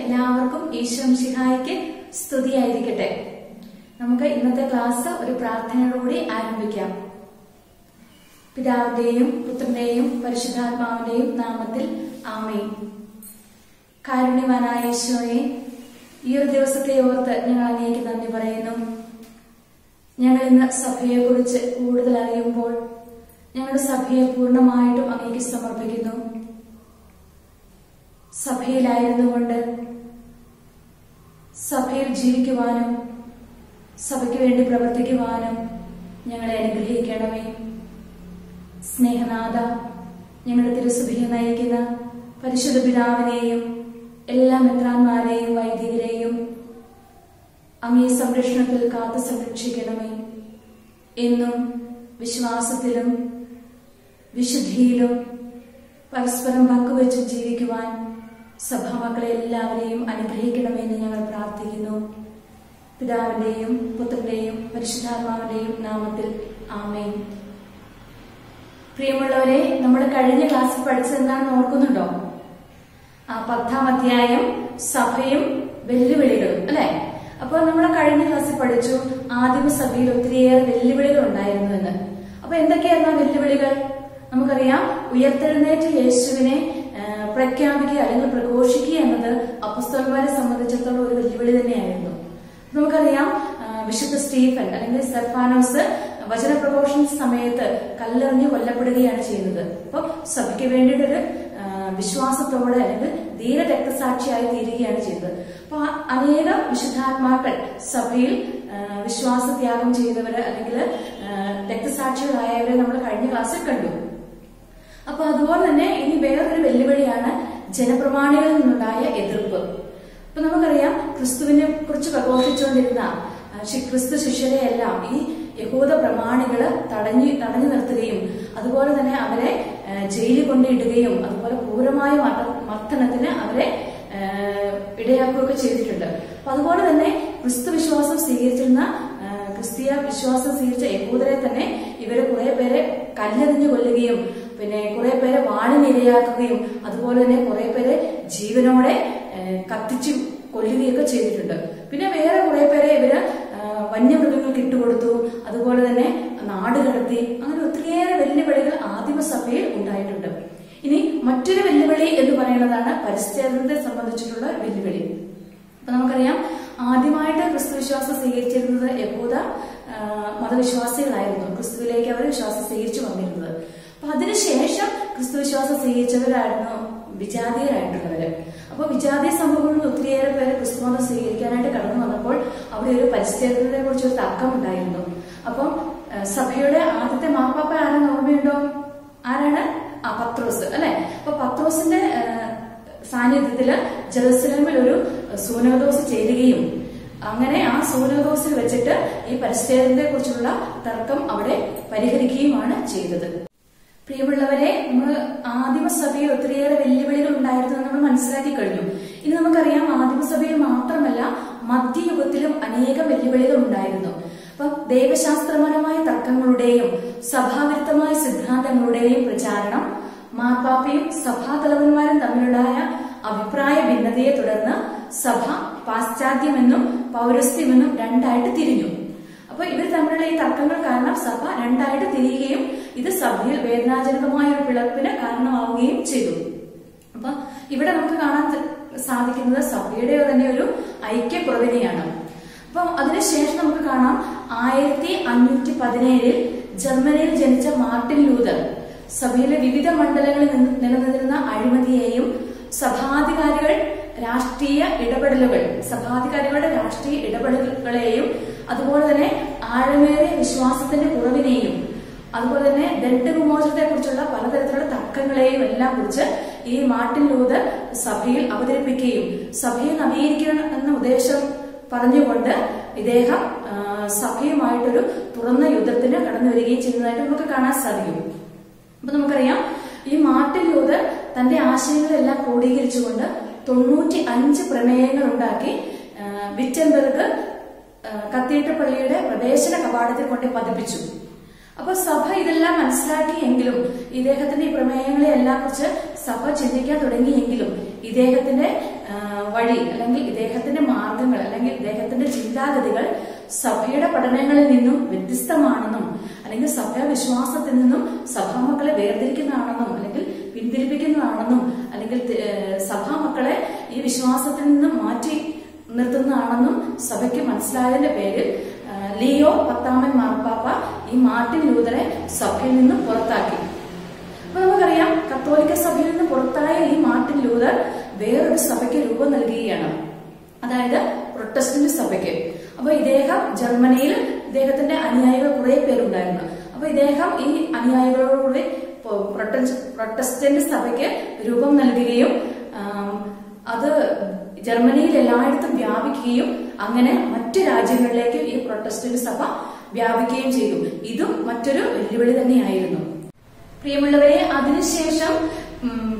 എല്ലാവർക്കും ഈശോ മിശിഹായ്ക്ക് സ്തുതിയായിരിക്കട്ടെ. നമുക്ക് ഇന്നത്തെ ക്ലാസ് ഒരു പ്രാർത്ഥനയോടുകൂടി ആരംഭിക്കാം. പിതാവിന്റെയും പുത്രന്റെയും പരിശുദ്ധാത്മാവിന്റെയും നാമത്തിൽ ആമേൻ. കാരുണ്യവാനായ ഈശോയെ, ഈ ഒരു ദിവസത്തെ ഓർത്ത് ഞങ്ങൾ അങ്ങേക്ക് നന്ദി പറയുന്നു. ഞങ്ങൾ ഇന്ന് സഭയെ കുറിച്ച് കൂടുതൽ അറിയുമ്പോൾ ഞങ്ങളുടെ സഭയെ പൂർണ്ണമായിട്ടും അങ്ങേക്ക് സമർപ്പിക്കുന്നു. സഭയിലായിരുന്നുകൊണ്ട് സഭയിൽ ജീവിക്കുവാനും സഭയ്ക്ക് വേണ്ടി പ്രവർത്തിക്കുവാനും ഞങ്ങളെ അനുഗ്രഹിക്കണമേ. സ്നേഹനാഥ, ഞങ്ങളുടെ തിരുസഭയെ നയിക്കുന്ന പരിശുദ്ധ പിതാവിനെയും എല്ലാ മെത്രാന്മാരെയും വൈദികരെയും അങ്ങേ സംരക്ഷണത്തിൽ കാത്തു സംരക്ഷിക്കണമേ. എന്നും വിശ്വാസത്തിലും വിശുദ്ധിയിലും പരസ്പരം പങ്കുവെച്ച് ജീവിക്കുവാൻ സഭാമക്കളെ എല്ലാവരെയും അനുഗ്രഹിക്കണമെന്ന് ഞങ്ങൾ പ്രാർത്ഥിക്കുന്നു. പിതാവിന്റെയും പുത്രന്റെയും പരിശുദ്ധാത്മാവിന്റെയും നാമത്തിൽ ആമേൻ. പ്രിയമുള്ളവരെ, നമ്മൾ കഴിഞ്ഞ ക്ലാസ്സിൽ പഠിച്ചത് എന്താണെന്ന് ഓർക്കുന്നുണ്ടോ? 10-ാം അധ്യായം സഭയും വെല്ലുവിളികളും, അല്ലെ? അപ്പോൾ നമ്മൾ കഴിഞ്ഞ ക്ലാസ്സിൽ പഠിച്ചു ആദിമ സഭയിൽ ഒത്തിരിയേറെ വെല്ലുവിളികൾ ഉണ്ടായിരുന്നു എന്ന്. അപ്പൊ എന്തൊക്കെയായിരുന്നു ആ വെല്ലുവിളികൾ? നമുക്കറിയാം, ഉയർത്തെഴുന്നേറ്റ യേശുവിനെ പ്രഖ്യാപിക്കുക അല്ലെങ്കിൽ പ്രഘോഷിക്കുക എന്നത് അപ്പോസ്തലന്മാരെ സംബന്ധിച്ചിടത്തോളം ഒരു വെല്ലുവിളി തന്നെയായിരുന്നു. നമുക്കറിയാം, വിശുദ്ധ സ്റ്റീഫൻ അല്ലെങ്കിൽ സ്തെഫാനോസ് വചനപ്രഘോഷണ സമയത്ത് കല്ലെറിഞ്ഞ് കൊല്ലപ്പെടുകയാണ് ചെയ്യുന്നത്. അപ്പൊ സഭയ്ക്ക് വേണ്ടിയിട്ടൊരു വിശ്വാസത്തോടെ അല്ലെങ്കിൽ ധീര രക്തസാക്ഷിയായി തീരുകയാണ് ചെയ്തത്. അപ്പൊ അനേക വിശുദ്ധാത്മാക്കൾ സഭയിൽ വിശ്വാസത്യാഗം ചെയ്തവര് അല്ലെങ്കിൽ രക്തസാക്ഷികളായവരെ നമ്മൾ കഴിഞ്ഞ ക്ലാസ്സിൽ കണ്ടു. അപ്പൊ അതുപോലെ തന്നെ ഇനി വേറൊരു വെല്ലുവിളിയാണ് ജനപ്രമാണികളിൽ നിന്നുണ്ടായ എതിർപ്പ്. അപ്പൊ നമുക്കറിയാം, ക്രിസ്തുവിനെ കുറിച്ച് പ്രഘോഷിച്ചുകൊണ്ടിരുന്ന ക്രിസ്തു ശിഷ്യരെ എല്ലാം ഈ യഹൂദ പ്രമാണികള് തടഞ്ഞു നിർത്തുകയും അതുപോലെ തന്നെ അവരെ ജയിലിൽ കൊണ്ടിടുകയും അതുപോലെ ക്രൂരമായ മർദ്ദനത്തിന് അവരെ ഇടയാക്കുകയൊക്കെ ചെയ്തിട്ടുണ്ട്. അപ്പൊ അതുപോലെ തന്നെ ക്രിസ്തു വിശ്വാസം സ്വീകരിച്ചിരുന്ന ക്രിസ്തീയ വിശ്വാസം സ്വീകരിച്ച യഹൂദരെ തന്നെ ഇവരെ കുറെ പേരെ കല്ലെറിഞ്ഞു കൊല്ലുകയും പിന്നെ കുറെ പേരെ വാളിനിരയാക്കുകയും അതുപോലെ തന്നെ കുറെ പേരെ ജീവനോടെ കത്തിച്ചു കൊല്ലുകയൊക്കെ ചെയ്തിട്ടുണ്ട്. പിന്നെ വേറെ കുറെ പേരെ ഇവര് വന്യമൃഗങ്ങൾക്ക് ഇട്ടുകൊടുത്തു, അതുപോലെ തന്നെ നാട് കടത്തി. അങ്ങനെ ഒത്തിരിയേറെ വെല്ലുവിളികൾ ആദിമസഭയിൽ ഉണ്ടായിട്ടുണ്ട്. ഇനി മറ്റൊരു വെല്ലുവിളി എന്ന് പറയുന്നതാണ് പരിച്ഛേദനത്തെ സംബന്ധിച്ചിട്ടുള്ള വെല്ലുവിളി. അപ്പൊ നമുക്കറിയാം, ആദ്യമായിട്ട് ക്രിസ്തു വിശ്വാസം സ്വീകരിച്ചിരുന്നത് യഹൂദ മതവിശ്വാസികളായിരുന്നു. ക്രിസ്തുവിലേക്ക് അവർ വിശ്വാസം സ്വീകരിച്ചു വന്നിരുന്നത്. അപ്പൊ അതിനുശേഷം ക്രിസ്തു വിശ്വാസം സ്വീകരിച്ചവരായിരുന്നു വിജാതീയരായിട്ടുള്ളവര്. അപ്പൊ വിജാതീയ സമൂഹങ്ങളിൽ ഒത്തിരിയേറെ പേര് ക്രിസ്തുമതം സ്വീകരിക്കാനായിട്ട് കടന്നു വന്നപ്പോൾ അവിടെ ഒരു പരിച്ഛേദനത്തെ കുറിച്ചൊരു തർക്കം ഉണ്ടായിരുന്നു. അപ്പം സഭയുടെ ആദ്യത്തെ മാർപ്പാപ്പ ആരെന്ന് ഓർമ്മയുണ്ടോ? ആരാണ്? പത്രോസ്, അല്ലെ? അപ്പൊ പത്രോസിന്റെ സാന്നിധ്യത്തില് ജെറുസലേമിൽ ഒരു സൂനകദോസ് ചേരുകയും അങ്ങനെ ആ സൂനകദോസിൽ വെച്ചിട്ട് ഈ പരിച്ഛേദനത്തെ കുറിച്ചുള്ള തർക്കം അവിടെ പരിഹരിക്കുകയുമാണ് ചെയ്തത്. പ്രിയമുള്ളവരെ, നമ്മൾ ആദിമസഭയിൽ ഒത്തിരിയേറെ വെല്ലുവിളികൾ ഉണ്ടായിരുന്നു നമ്മൾ മനസ്സിലാക്കി കഴിഞ്ഞു. ഇനി നമുക്കറിയാം, ആദിമസഭയിൽ മാത്രമല്ല മധ്യയുഗത്തിലും അനേകം വെല്ലുവിളികൾ ഉണ്ടായിരുന്നു. അപ്പൊ ദൈവശാസ്ത്രപരമായ തർക്കങ്ങളുടെയും സഭാവിരുദ്ധമായ സിദ്ധാന്തങ്ങളുടെയും പ്രചാരണം, മാർപ്പാപ്പയും സഭാതലവന്മാരും തമ്മിലുണ്ടായ അഭിപ്രായ ഭിന്നതയെ തുടർന്ന് സഭ പാശ്ചാത്യമെന്നും പൗരസ്ത്യമെന്നും രണ്ടായിട്ട് തിരിഞ്ഞു. അപ്പൊ ഇവർ തമ്മിലുള്ള ഈ തർക്കങ്ങൾ കാരണം സഭ രണ്ടായിട്ട് തിരിയുകയും ഇത് സഭയിൽ വേദനാജനകമായ ഒരു പിളർപ്പിന് കാരണമാവുകയും ചെയ്തു. അപ്പൊ ഇവിടെ നമുക്ക് കാണാൻ സാധിക്കുന്നത് സഭയുടെ തന്നെ ഒരു ഐക്യക്കുറവിനെയാണ്. അപ്പൊ അതിനുശേഷം നമുക്ക് കാണാം, 1517 ജർമ്മനിയിൽ ജനിച്ച മാർട്ടിൻ ലൂതർ സഭയിലെ വിവിധ മണ്ഡലങ്ങളിൽ നിലനിന്നിരുന്ന അഴിമതിയെയും സഭാധികാരികളുടെ രാഷ്ട്രീയ ഇടപെടലുകളെയും അതുപോലെ തന്നെ ആഴമേറിയ വിശ്വാസത്തിന്റെ കുറവിനെയും അതുപോലെ തന്നെ ദണ്ഡവിമോചനത്തെ കുറിച്ചുള്ള പലതരത്തിലുള്ള തർക്കങ്ങളെയും എല്ലാം കുറിച്ച് ഈ മാർട്ടിൻ ലൂതർ സഭയിൽ അവതരിപ്പിക്കുകയും സഭയെ നവീകരിക്കണം എന്ന ഉദ്ദേശം പറഞ്ഞുകൊണ്ട് ഇദ്ദേഹം സഭയുമായിട്ടൊരു തുറന്ന യുദ്ധത്തിന് കടന്നു വരികയും ചെയ്യുന്നതായിട്ട് നമുക്ക് കാണാൻ സാധിക്കും. അപ്പൊ നമുക്കറിയാം, ഈ മാർട്ടിൻ ലൂതർ തന്റെ ആശയങ്ങളെല്ലാം ക്രോഡീകരിച്ചുകൊണ്ട് 95 പ്രമേയങ്ങൾ ഉണ്ടാക്കി വിറ്റൻബർഗ് കത്തീഡ്രൽ പള്ളിയുടെ പ്രവേശന കവാടത്തിൽ കൊണ്ട് പതിപ്പിച്ചു. അപ്പൊ സഭ ഇതെല്ലാം മനസ്സിലാക്കിയെങ്കിലും ഇദ്ദേഹത്തിന്റെ ഈ പ്രമേയങ്ങളെ എല്ലാം കുറിച്ച് സഭ ചിന്തിക്കാൻ തുടങ്ങിയെങ്കിലും ഇദ്ദേഹത്തിന്റെ വഴി അല്ലെങ്കിൽ ഇദ്ദേഹത്തിന്റെ മാർഗങ്ങൾ അല്ലെങ്കിൽ ഇദ്ദേഹത്തിന്റെ ചിന്താഗതികൾ സഭയുടെ പഠനങ്ങളിൽ നിന്നും വ്യത്യസ്തമാണെന്നും അല്ലെങ്കിൽ സഭയുടെ വിശ്വാസത്തിൽ നിന്നും സഭാമക്കളെ വേർതിരിക്കുന്നതാണെന്നും അല്ലെങ്കിൽ പിന്തിരിപ്പിക്കുന്നതാണെന്നും അല്ലെങ്കിൽ സഭാമക്കളെ ഈ വിശ്വാസത്തിൽ നിന്നും മാറ്റി നിർത്തുന്നതാണെന്നും സഭയ്ക്ക് മനസ്സിലായതിന്റെ പേരിൽ ലിയോ 10 മാർപ്പാപ്പ ഈ മാർട്ടിൻ ലൂതറെ സഭയിൽ നിന്നും പുറത്താക്കി. അപ്പൊ നമുക്കറിയാം കത്തോലിക്ക സഭയിൽ നിന്ന് പുറത്തായ ഈ മാർട്ടിൻ ലൂതർ വേറൊരു സഭയ്ക്ക് രൂപം നൽകുകയാണ്, അതായത് പ്രൊട്ടസ്റ്റന്റ് സഭയ്ക്ക്. അപ്പൊ ഇദ്ദേഹം ജർമ്മനിയിൽ ഇദ്ദേഹത്തിന്റെ അനുയായികൾ കുറെ പേരുണ്ടായിരുന്നു. അപ്പൊ ഇദ്ദേഹം ഈ അനുയായികളോടുകൂടി പ്രൊട്ടസ്റ്റന്റ് സഭയ്ക്ക് രൂപം നൽകുകയും അത് ജർമ്മനിയിൽ എല്ലായിടത്തും വ്യാപിക്കുകയും അങ്ങനെ മറ്റു രാജ്യങ്ങളിലേക്ക് ഈ പ്രൊട്ടസ്റ്റന്റ് സഭ വ്യാപിക്കുകയും ചെയ്തു. ഇതും മറ്റൊരു വെല്ലുവിളി തന്നെയായിരുന്നു. പ്രിയമുള്ളവരെ, അതിനുശേഷം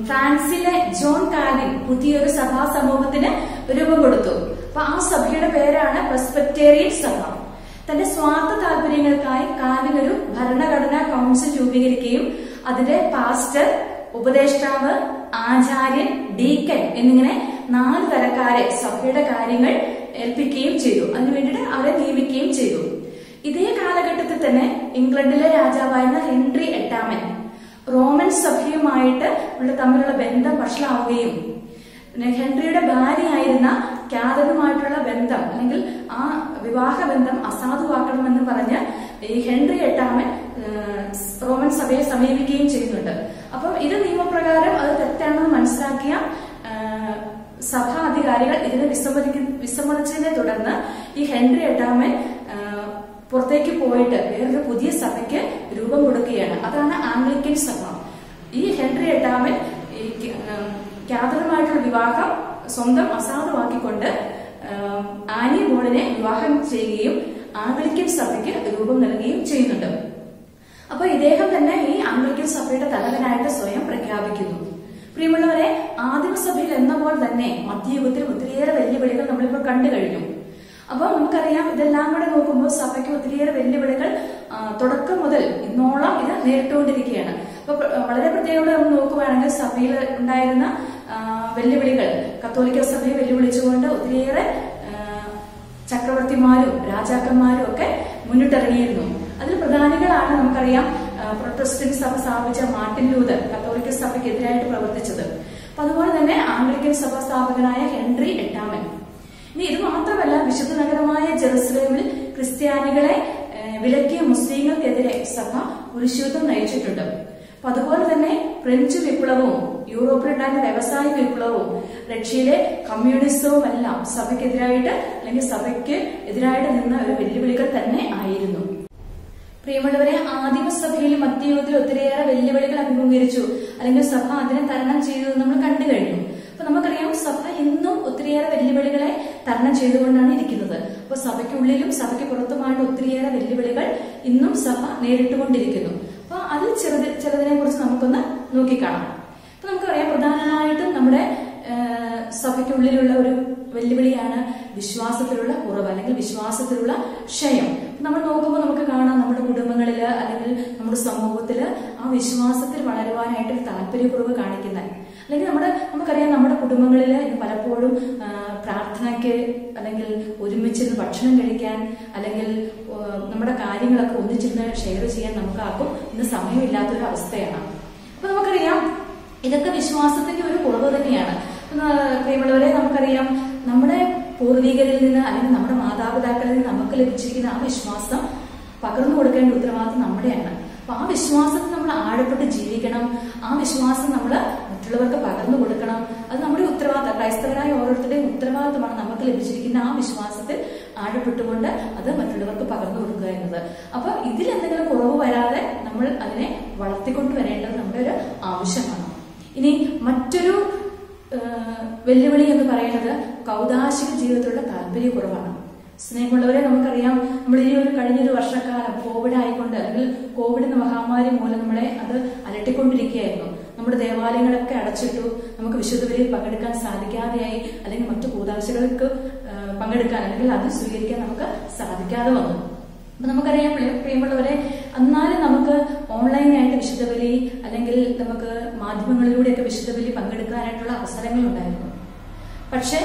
ഫ്രാൻസിലെ ജോൺ കാൽവിൻ പുതിയൊരു സഭാ സമൂഹത്തിന് രൂപം കൊടുത്തു. അപ്പൊ ആ സഭയുടെ പേരാണ് പ്രസ്ബിറ്റേറിയൻ സഭ. തന്റെ സ്വാർത്ഥ താല്പര്യങ്ങൾക്കായി കാൽവിൻ ഒരു ഭരണഘടനാ കൗൺസിൽ രൂപീകരിക്കുകയും അതിന്റെ പാസ്റ്റർ, ഉപദേഷ്ടാവ്, ആചാര്യൻ, ഡീക്കൻ എന്നിങ്ങനെ 4 തരക്കാരെ സഭയുടെ കാര്യങ്ങൾ ഏൽപ്പിക്കുകയും ചെയ്തു. അതിനുവേണ്ടിയിട്ട് അവരെ നിയമിക്കുകയും ചെയ്തു. ഇതേ കാലഘട്ടത്തിൽ തന്നെ ഇംഗ്ലണ്ടിലെ രാജാവായിരുന്ന ഹെൻറി 8 റോമൻ സഭയുമായിട്ട് തമ്മിലുള്ള ബന്ധം വഷളാവുകയും ഹെൻറിയുടെ ഭാര്യയായിരുന്ന കാതറിനുമായിട്ടുള്ള ബന്ധം അല്ലെങ്കിൽ ആ വിവാഹ ബന്ധം അസാധുവാക്കണമെന്ന് പറഞ്ഞ് ഈ ഹെൻറി 8 റോമൻ സഭയെ സമീപിക്കുകയും ചെയ്യുന്നുണ്ട്. അപ്പം ഇത് നിയമപ്രകാരം അത് തെറ്റാണെന്ന് മനസ്സിലാക്കിയ സഭാ അധികാരികൾ ഇതിനെ വിസമ്മതിച്ചതിനെ തുടർന്ന് ഈ ഹെൻറി 8 പുറത്തേക്ക് പോയിട്ട് വേറൊരു പുതിയ സഭയ്ക്ക് രൂപം കൊടുക്കുകയാണ്. അതാണ് ആംഗ്ലിക്കൻ സഭ. ഈ ഹെൻറി 8 കാതറുമായിട്ടുള്ള വിവാഹം സ്വന്തം അസാധുവാക്കിക്കൊണ്ട് ആനി ബോളിനെ വിവാഹം ചെയ്യുകയും ആംഗ്ലിക്കൻ സഭയ്ക്ക് രൂപം നൽകുകയും ചെയ്യുന്നുണ്ട്. അപ്പൊ ഇദ്ദേഹം തന്നെ ഈ ആംഗ്ലിക്കൻ സഭയുടെ തലവനായിട്ട് സ്വയം പ്രഖ്യാപിക്കുന്നു. പ്രിയമുള്ളവരെ, ആദിമസഭയിൽ എന്ന പോലെ തന്നെ മധ്യയുഗത്തിൽ ഒത്തിരിയേറെ വെല്ലുവിളികൾ നമ്മളിപ്പോൾ കണ്ടു കഴിഞ്ഞു. അപ്പൊ നമുക്കറിയാം, ഇതെല്ലാം കൂടെ നോക്കുമ്പോൾ സഭയ്ക്ക് ഒത്തിരിയേറെ വെല്ലുവിളികൾ തുടക്കം മുതൽ ഇന്നോളം ഇത് നേരിട്ടുകൊണ്ടിരിക്കുകയാണ്. അപ്പൊ വളരെ പ്രത്യേകത നമ്മൾ നോക്കുകയാണെങ്കിൽ സഭയിൽ ഉണ്ടായിരുന്ന വെല്ലുവിളികൾ, കത്തോലിക്ക സഭയെ വെല്ലുവിളിച്ചുകൊണ്ട് ഒത്തിരിയേറെ ചക്രവർത്തിമാരും രാജാക്കന്മാരും ഒക്കെ മുന്നിട്ടിറങ്ങിയിരുന്നു. അതിൽ പ്രധാനികളാണ് നമുക്കറിയാം പ്രൊട്ടസ്റ്റന്റ് സഭ സ്ഥാപിച്ച മാർട്ടിൻ ലൂതർ, കത്തോലിക്ക സഭയ്ക്ക് എതിരായിട്ട് പ്രവർത്തിച്ചത്. അപ്പൊ അതുപോലെ തന്നെ ആംഗ്ലിക്കൻ സഭ സ്ഥാപകനായ ഹെൻറി 8. ഇനി ഇത് മാത്രമല്ല, വിശുദ്ധ നഗരമായ ജെറുസലേമിൽ ക്രിസ്ത്യാനികളെ വിലക്കിയ മുസ്ലിങ്ങൾക്കെതിരെ സഭ കുരിശുയുദ്ധം നയിച്ചിട്ടുണ്ട്. അപ്പൊ അതുപോലെ തന്നെ ഫ്രഞ്ച് വിപ്ലവവും യൂറോപ്പിലുണ്ടായിരുന്ന വ്യവസായ വിപ്ലവവും റഷ്യയിലെ കമ്മ്യൂണിസവും എല്ലാം സഭയ്ക്കെതിരായിട്ട് അല്ലെങ്കിൽ സഭയ്ക്ക് എതിരായിട്ട് നിന്ന ഒരു വെല്ലുവിളികൾ തന്നെ ആയിരുന്നു. പ്രിയമുള്ളവരെ, ആദിമസഭയിൽ മധ്യയുഗത്തിൽ ഒത്തിരിയേറെ വെല്ലുവിളികൾ അഭിമുഖീകരിച്ചു അല്ലെങ്കിൽ സഭ അതിനെ തരണം ചെയ്തു നമ്മൾ കണ്ടു കഴിഞ്ഞു. അപ്പൊ നമുക്കറിയാം, സഭ ഇന്നും ഒത്തിരിയേറെ വെല്ലുവിളികളെ തരണം ചെയ്തുകൊണ്ടാണ് ഇരിക്കുന്നത്. അപ്പൊ സഭയ്ക്കുള്ളിലും സഭയ്ക്ക് പുറത്തുമായിട്ട് ഒത്തിരിയേറെ വെല്ലുവിളികൾ ഇന്നും സഭ നേരിട്ടുകൊണ്ടിരിക്കുന്നു. അപ്പൊ അതിൽ ചിലതിനെ കുറിച്ച് നമുക്കൊന്ന് നോക്കിക്കാണാം. അപ്പൊ നമുക്കറിയാം, പ്രധാനമായിട്ടും നമ്മുടെ സഭയ്ക്കുള്ളിലുള്ള ഒരു വെല്ലുവിളിയാണ് വിശ്വാസത്തിലുള്ള കുറവ് അല്ലെങ്കിൽ വിശ്വാസത്തിലുള്ള ക്ഷയം. നമ്മൾ നോക്കുമ്പോൾ നമുക്ക് കാണാം, നമ്മുടെ കുടുംബങ്ങളില് അല്ലെങ്കിൽ നമ്മുടെ സമൂഹത്തില് ആ വിശ്വാസത്തിൽ വളരുവാനായിട്ട് താല്പര്യക്കുറവ് കാണിക്കുന്നത്. അല്ലെങ്കിൽ നമുക്കറിയാം, നമ്മുടെ കുടുംബങ്ങളില് പലപ്പോഴും പ്രാർത്ഥനയ്ക്ക് അല്ലെങ്കിൽ ഒരുമിച്ചിരുന്ന് ഭക്ഷണം കഴിക്കാൻ അല്ലെങ്കിൽ നമ്മുടെ കാര്യങ്ങളൊക്കെ ഒന്നിച്ചിരുന്ന് ഷെയർ ചെയ്യാൻ നമുക്കാർക്കും ഇന്ന് സമയമില്ലാത്തൊരു അവസ്ഥയാണ്. അപ്പൊ നമുക്കറിയാം, ഇതൊക്കെ വിശ്വാസത്തിന്റെ ഒരു കുറവ് തന്നെയാണ്. പ്രിയമുള്ളവരെ, നമുക്കറിയാം, നമ്മുടെ പൂർവികരിൽ നിന്ന് അല്ലെങ്കിൽ നമ്മുടെ മാതാപിതാക്കളിൽ നിന്ന് നമുക്ക് ലഭിച്ചിരിക്കുന്ന ആ വിശ്വാസം പകർന്നു കൊടുക്കേണ്ട ഉത്തരവാദിത്വം നമ്മുടെയാണ്. അപ്പൊ ആ വിശ്വാസത്തിൽ നമ്മൾ ആഴപ്പെട്ട് ജീവിക്കണം. ആ വിശ്വാസം നമ്മൾ മറ്റുള്ളവർക്ക് പകർന്നു കൊടുക്കണം. അത് നമ്മുടെ ഉത്തരവാദിത്തം, ക്രൈസ്തവരായ ഓരോരുത്തരുടെയും ഉത്തരവാദിത്തമാണ് നമുക്ക് ലഭിച്ചിരിക്കുന്ന ആ വിശ്വാസത്തിൽ ആഴപ്പെട്ടുകൊണ്ട് അത് മറ്റുള്ളവർക്ക് പകർന്നു കൊടുക്കുക എന്നത്. അപ്പൊ ഇതിൽ എന്തെങ്കിലും കുറവ് വരാതെ നമ്മൾ അതിനെ വളർത്തിക്കൊണ്ടുവരേണ്ടത് നമ്മുടെ ഒരു ആവശ്യമാണ്. ഇനി മറ്റൊരു വെല്ലുവിളി എന്ന് പറയുന്നത് കൗദാശിക ജീവിതത്തിലുള്ള താല്പര്യക്കുറവാണ്. സ്നേഹമുള്ളവരെ, നമുക്കറിയാം, നമ്മൾ ഈ കഴിഞ്ഞൊരു വർഷക്കാലം കോവിഡ് ആയിക്കൊണ്ട് അല്ലെങ്കിൽ കോവിഡ് എന്ന മഹാമാരി മൂലം നമ്മളെ അത് അലട്ടിക്കൊണ്ടിരിക്കുകയായിരുന്നു. നമ്മുടെ ദേവാലയങ്ങളൊക്കെ അടച്ചിട്ടു, നമുക്ക് വിശുദ്ധ ബലിയിൽ പങ്കെടുക്കാൻ സാധിക്കാതെയായി, അല്ലെങ്കിൽ മറ്റു കൂദാശകൾക്ക് പങ്കെടുക്കാൻ അല്ലെങ്കിൽ അത് സ്വീകരിക്കാൻ നമുക്ക് സാധിക്കാതെ വന്നു. അപ്പൊ നമുക്കറിയാം, പ്രിയമുള്ളവരെ, എന്നാലും നമുക്ക് ഓൺലൈനായിട്ട് വിശുദ്ധ ബലി അല്ലെങ്കിൽ നമുക്ക് മാധ്യമങ്ങളിലൂടെയൊക്കെ വിശുദ്ധ ബലി പങ്കെടുക്കാനായിട്ടുള്ള അവസരങ്ങൾ ഉണ്ടായിരുന്നു. പക്ഷെ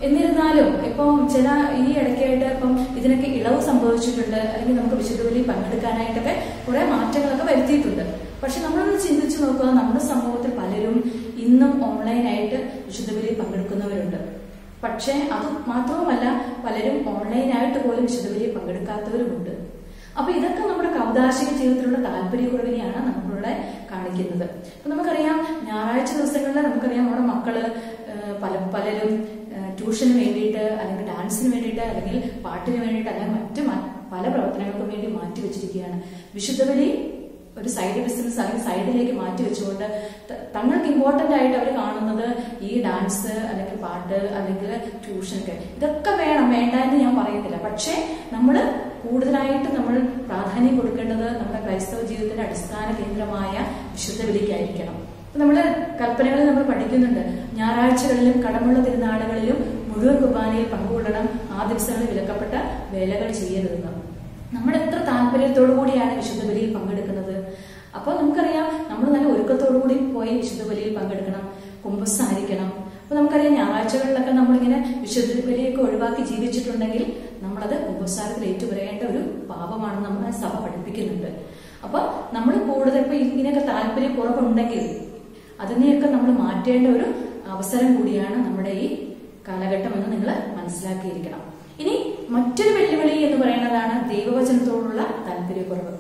എന്നിരുന്നാലും ഇപ്പം ചില ഈ ഇടയ്ക്കായിട്ട് ഇപ്പം ഇതിനൊക്കെ ഇളവ് സംഭവിച്ചിട്ടുണ്ട്, അല്ലെങ്കിൽ നമുക്ക് വിശുദ്ധ ബലിയിൽ പങ്കെടുക്കാനായിട്ടൊക്കെ കുറെ മാറ്റങ്ങളൊക്കെ വരുത്തിയിട്ടുണ്ട്. പക്ഷെ നമ്മളൊന്ന് ചിന്തിച്ചു നോക്കുക, നമ്മുടെ സമൂഹത്തിൽ പലരും ഇന്നും ഓൺലൈനായിട്ട് വിശുദ്ധ ബലിയിൽ പങ്കെടുക്കുന്നവരുണ്ട്. പക്ഷെ അത് മാത്രവുമല്ല, പലരും ഓൺലൈനായിട്ട് പോലും വിശുദ്ധ ബലിയിൽ പങ്കെടുക്കാത്തവരുമുണ്ട്. അപ്പൊ ഇതൊക്കെ നമ്മുടെ കൗദാശിക ജീവിതത്തിലുള്ള താല്പര്യക്കുറവിനെയാണ് നമ്മളിവിടെ കാണിക്കുന്നത്. അപ്പൊ നമുക്കറിയാം, ഞായറാഴ്ച ദിവസങ്ങളിൽ നമുക്കറിയാം നമ്മുടെ മക്കള് പലരും ട്യൂഷന് വേണ്ടിയിട്ട്, അല്ലെങ്കിൽ ഡാൻസിന് വേണ്ടിയിട്ട്, അല്ലെങ്കിൽ പാട്ടിന് വേണ്ടിയിട്ട്, അല്ലെങ്കിൽ മറ്റു പല പ്രവർത്തനങ്ങൾക്കും വേണ്ടി മാറ്റി വെച്ചിരിക്കുകയാണ്. വിശുദ്ധ ബലി ഒരു സൈഡ് ബിസിനസ് അല്ലെങ്കിൽ സൈഡിലേക്ക് മാറ്റി വെച്ചുകൊണ്ട് തങ്ങൾക്ക് ഇമ്പോർട്ടന്റ് ആയിട്ട് അവർ കാണുന്നത് ഈ ഡാൻസ്, അല്ലെങ്കിൽ പാട്ട്, അല്ലെങ്കിൽ ട്യൂഷനൊക്കെ. ഇതൊക്കെ വേണ്ട എന്ന് ഞാൻ പറയുന്നില്ല. പക്ഷേ നമ്മൾ കൂടുതലായിട്ട് നമ്മൾ പ്രാധാന്യം കൊടുക്കേണ്ടത് നമ്മുടെ ക്രൈസ്തവ ജീവിതത്തിന്റെ അടിസ്ഥാന കേന്ദ്രമായ വിശുദ്ധ ബലിക്കായിരിക്കണം. നമ്മള് കൽപ്പനകളിൽ നമ്മൾ പഠിക്കുന്നുണ്ട്, ഞായറാഴ്ചകളിലും കടമുള്ള തിരുനാളുകളിലും മുഴുവൻ കുർബാനയിൽ പങ്കുകൊള്ളണം, ആ ദിവസങ്ങളിൽ വിലക്കപ്പെട്ട വേലകൾ ചെയ്യരുതെന്ന്. നമ്മൾ എത്ര താല്പര്യത്തോടു കൂടിയാണ് വിശുദ്ധ ബലിയിൽ പങ്കെടുക്കുന്നത്. അപ്പൊ നമുക്കറിയാം, നമ്മൾ നല്ല ഒരുക്കത്തോടു കൂടി പോയി വിശുദ്ധ ബലിയിൽ പങ്കെടുക്കണം, കുമ്പസാരിക്കണം. അപ്പൊ നമുക്കറിയാം, ഞായറാഴ്ചകളിലൊക്കെ നമ്മളിങ്ങനെ വിശുദ്ധ ബലിയൊക്കെ ഒഴിവാക്കി ജീവിച്ചിട്ടുണ്ടെങ്കിൽ നമ്മളത് കുമ്പസാരത്തിൽ ഏറ്റുപറയേണ്ട ഒരു പാപമാണെന്ന് നമ്മളെ സഭ പഠിപ്പിക്കുന്നുണ്ട്. അപ്പൊ നമ്മൾ കൂടുതൽ ഇപ്പൊ ഇങ്ങനെയൊക്കെ താല്പര്യക്കുറവുണ്ടെങ്കിൽ അതിനെയൊക്കെ നമ്മൾ മാറ്റേണ്ട ഒരു അവസരം കൂടിയാണ് നമ്മുടെ ഈ കാലഘട്ടം എന്ന് നിങ്ങൾ മനസ്സിലാക്കിയിരിക്കണം. ഇനി മറ്റൊരു വെല്ലുവിളി എന്ന് പറയുന്നതാണ് ദൈവവചനത്തോടുള്ള താല്പര്യക്കുറവ്.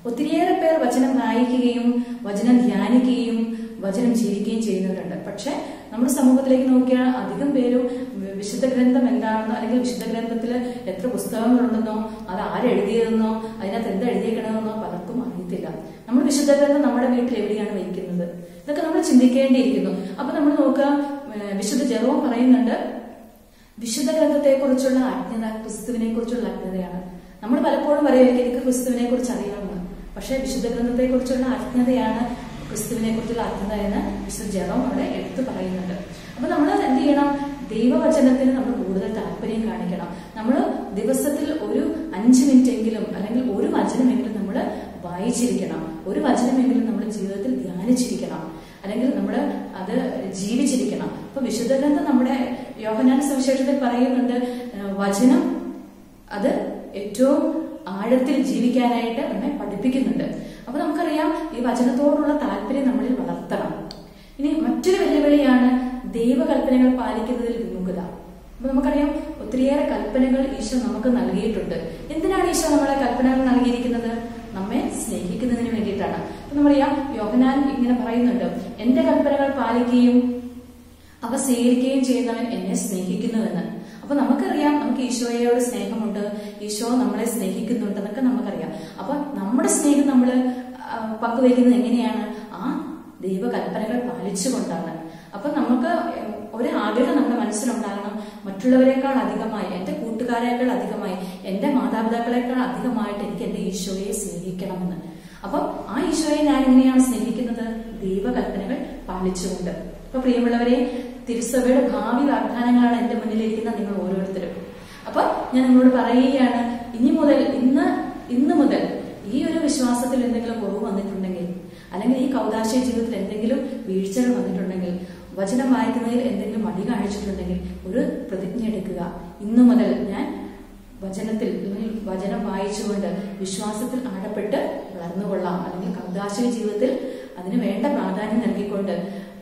ഒത്തിരിയേറെ പേർ വചനം വായിക്കുകയും വചനം ധ്യാനിക്കുകയും വചനം ജീവിക്കുകയും ചെയ്യുന്നവരുണ്ട്. പക്ഷെ നമ്മുടെ സമൂഹത്തിലേക്ക് നോക്കിയാൽ അധികം പേരും വിശുദ്ധ ഗ്രന്ഥം എന്താണെന്നോ, അല്ലെങ്കിൽ വിശുദ്ധ ഗ്രന്ഥത്തിൽ എത്ര പുസ്തകങ്ങളുണ്ടെന്നോ, അത് ആരെഴുതിയതെന്നോ, അതിനകത്ത് എന്താ എഴുതിയേക്കണമെന്നോ പലർക്കും അറിയത്തില്ല. നമ്മൾ വിശുദ്ധ ഗ്രന്ഥം നമ്മുടെ വീട്ടിൽ എവിടെയാണ് വയ്ക്കുന്നത്, ഇതൊക്കെ നമ്മൾ ചിന്തിക്കേണ്ടിയിരിക്കുന്നു. അപ്പൊ നമ്മൾ നോക്കുക, വിശുദ്ധ ജെറോം പറയുന്നുണ്ട്, വിശുദ്ധ ഗ്രന്ഥത്തെ കുറിച്ചുള്ള അജ്ഞത ക്രിസ്തുവിനെ കുറിച്ചുള്ള അജ്ഞതയാണ്. നമ്മൾ പലപ്പോഴും പറയുമായിരിക്കും എനിക്ക് ക്രിസ്തുവിനെ കുറിച്ച് അറിയാമെന്ന്. പക്ഷെ വിശുദ്ധ ഗ്രന്ഥത്തെ കുറിച്ചുള്ള അജ്ഞതയാണ് ക്രിസ്തുവിനെ കുറിച്ചുള്ള അജ്ഞത എന്ന് വിശുദ്ധ ജെറോം അവിടെ എടുത്തു പറയുന്നുണ്ട്. അപ്പൊ നമ്മൾ എന്ത് ചെയ്യണം? ദൈവവചനത്തിന് നമ്മൾ കൂടുതൽ താല്പര്യം കാണിക്കണം. നമ്മൾ ദിവസത്തിൽ ഒരു 5 മിനിറ്റ് എങ്കിലും, അല്ലെങ്കിൽ ഒരു വചനമെങ്കിലും നമ്മൾ വായിച്ചിരിക്കണം, ഒരു വചനമെങ്കിലും നമ്മൾ ജീവിതത്തിൽ ധ്യാനിച്ചിരിക്കണം, അല്ലെങ്കിൽ നമ്മൾ അത് ജീവിച്ചിരിക്കണം. അപ്പൊ വിശുദ്ധ ഗ്രന്ഥം നമ്മുടെ യോഹന്നാൻ സുവിശേഷത്തിൽ പറയുന്നുണ്ട്, വചനം അത് ഏറ്റവും ആഴത്തിൽ ജീവിക്കാനായിട്ട് നമ്മെ പഠിപ്പിക്കുന്നുണ്ട്. അപ്പൊ നമുക്കറിയാം, ഈ വചനത്തോടുള്ള താല്പര്യം നമ്മളിൽ വളർത്തണം. ഇനി മറ്റൊരു വെല്ലുവിളിയാണ് ദൈവകൽപ്പനകൾ പാലിക്കുന്നതിൽ വിമുഖത. അപ്പൊ നമുക്കറിയാം, ഒത്തിരിയേറെ കൽപ്പനകൾ ഈശോ നമുക്ക് നൽകിയിട്ടുണ്ട്. എന്തിനാണ് ഈശോ നമ്മളെ കൽപ്പനകൾ നൽകിയിരിക്കുന്നത്? നമ്മെ സ്നേഹിക്കുന്നതിന് വേണ്ടിയിട്ടാണ്. അപ്പൊ നമ്മളറിയാം, യോഹന്നാൻ ഇങ്ങനെ പറയുന്നുണ്ട്, എന്റെ കൽപ്പനകൾ പാലിക്കുകയും അവ സ്വീകരിക്കുകയും ചെയ്യുന്നവൻ എന്നെ സ്നേഹിക്കുന്നുവെന്ന്. അപ്പൊ നമുക്കറിയാം, നമുക്ക് ഈശോയോട് സ്നേഹമുണ്ട്, ഈശോ നമ്മളെ സ്നേഹിക്കുന്നുണ്ട് എന്നൊക്കെ നമുക്കറിയാം. അപ്പൊ നമ്മുടെ സ്നേഹം നമ്മൾ പങ്കുവയ്ക്കുന്നത് എങ്ങനെയാണ്? ആ ദൈവകൽപ്പനകൾ പാലിച്ചുകൊണ്ടാണ്. അപ്പൊ നമുക്ക് ഒരു ആഗ്രഹം നമ്മുടെ മനസ്സിലുണ്ടാകണം, മറ്റുള്ളവരെക്കാൾ അധികമായി, എന്റെ കൂട്ടുകാരേക്കാൾ അധികമായി, എന്റെ മാതാപിതാക്കളെക്കാൾ അധികമായിട്ട് എനിക്ക് എന്റെ ഈശോയെ സ്നേഹിക്കണമെന്ന്. അപ്പൊ ആ ഈശോയെ ഞാൻ എങ്ങനെയാണ് സ്നേഹിക്കുന്നത്? ദൈവകൽപ്പനകൾ പാലിച്ചുകൊണ്ട്. അപ്പൊ പ്രിയമുള്ളവരെ, തിരുസഭയുടെ ഭാവി വാഗ്ദാനങ്ങളാണ് എന്റെ മുന്നിലിരിക്കുന്ന നിങ്ങൾ ഓരോരുത്തരും. അപ്പൊ ഞാൻ നിങ്ങളോട് പറയുകയാണ്, ഇന്ന് മുതൽ ഈ ഒരു വിശ്വാസത്തിൽ എന്തെങ്കിലും കുറവ് വന്നിട്ടുണ്ടെങ്കിൽ, അല്ലെങ്കിൽ ഈ കൗദാശിക ജീവിതത്തിൽ എന്തെങ്കിലും വീഴ്ചകൾ വന്നിട്ടുണ്ടെങ്കിൽ, വചനം വായിക്കുന്നതിൽ എന്തെങ്കിലും മടി കാണിച്ചിട്ടുണ്ടെങ്കിൽ ഒരു പ്രതിജ്ഞ എടുക്കുക. ഇന്നു മുതൽ ഞാൻ വചനത്തിൽ, വചനം വായിച്ചുകൊണ്ട് വിശ്വാസത്തിൽ ആഴപ്പെട്ട് വളർന്നുകൊള്ളാം, അല്ലെങ്കിൽ കൗദാശിക ജീവിതത്തിൽ അതിന് വേണ്ട പ്രാധാന്യം നൽകിക്കൊണ്ട്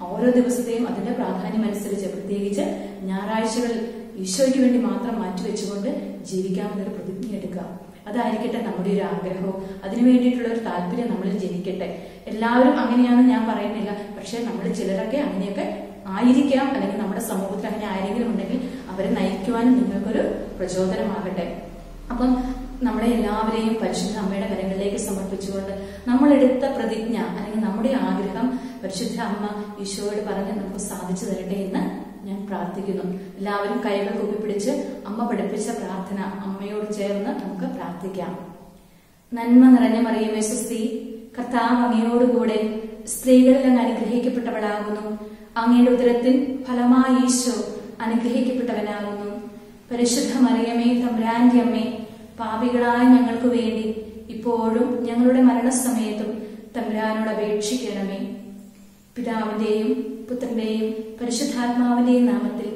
ഓരോ ദിവസത്തെയും അതിന്റെ പ്രാധാന്യം അനുസരിച്ച്, പ്രത്യേകിച്ച് ഞായറാഴ്ചകളിൽ ഈശോയ്ക്ക് വേണ്ടി മാത്രം മാറ്റിവെച്ചുകൊണ്ട് ജീവിക്കാമെന്നൊരു പ്രതിജ്ഞ എടുക്കുക. അതായിരിക്കട്ടെ നമ്മുടെ ഒരു ആഗ്രഹവും, അതിനു വേണ്ടിയിട്ടുള്ള ഒരു താല്പര്യം നമ്മളിൽ ജനിക്കട്ടെ. എല്ലാവരും അങ്ങനെയാണെന്ന് ഞാൻ പറയുന്നില്ല, പക്ഷെ നമ്മൾ ചിലരൊക്കെ അങ്ങനെയൊക്കെ ആയിരിക്കാം, അല്ലെങ്കിൽ നമ്മുടെ സമൂഹത്തിൽ അങ്ങനെ ആരെങ്കിലും ഉണ്ടെങ്കിൽ അവരെ നയിക്കുവാനും നിങ്ങൾക്കൊരു പ്രചോദനമാകട്ടെ. അപ്പം നമ്മളെ എല്ലാവരെയും പരിശുദ്ധ അമ്മയുടെ കരങ്ങളിലേക്ക് സമർപ്പിച്ചുകൊണ്ട് നമ്മളെടുത്ത പ്രതിജ്ഞ, അല്ലെങ്കിൽ നമ്മുടെ ആഗ്രഹം പരിശുദ്ധ അമ്മ ഈശോയോട് പറഞ്ഞ് നമുക്ക് സാധിച്ചു തരട്ടെ എന്ന് ഞാൻ പ്രാർത്ഥിക്കുന്നു. എല്ലാവരും കൈകൾ കൂപ്പിപ്പിടിച്ച് അമ്മ പഠിപ്പിച്ച പ്രാർത്ഥന അമ്മയോട് ചേർന്ന് നമുക്ക് പ്രാർത്ഥിക്കാം. നന്മ നിറഞ്ഞ മറിയമേ സ്വസ്തി, കർത്താവ് അങ്ങയോടുകൂടെ സ്ത്രീകളിൽ അങ്ങ് അനുഗ്രഹിക്കപ്പെട്ടവളാകുന്നു. അങ്ങയുടെ ഉദരത്തിൻ ഫലമായി ഈശോ അനുഗ്രഹിക്കപ്പെട്ടവനാകുന്നു. പരിശുദ്ധ മറിയമേ തമ്പുരാന്റെ അമ്മേ, പാപികളായ ഞങ്ങൾക്ക് വേണ്ടി ഇപ്പോഴും ഞങ്ങളുടെ മരണസമയത്തും തമ്പുരാനോട് അപേക്ഷിക്കണമേ. പിതാവിന്റെയും പുത്രന്റെയും പരിശുദ്ധാത്മാവിന്റെയും നാമത്തിൽ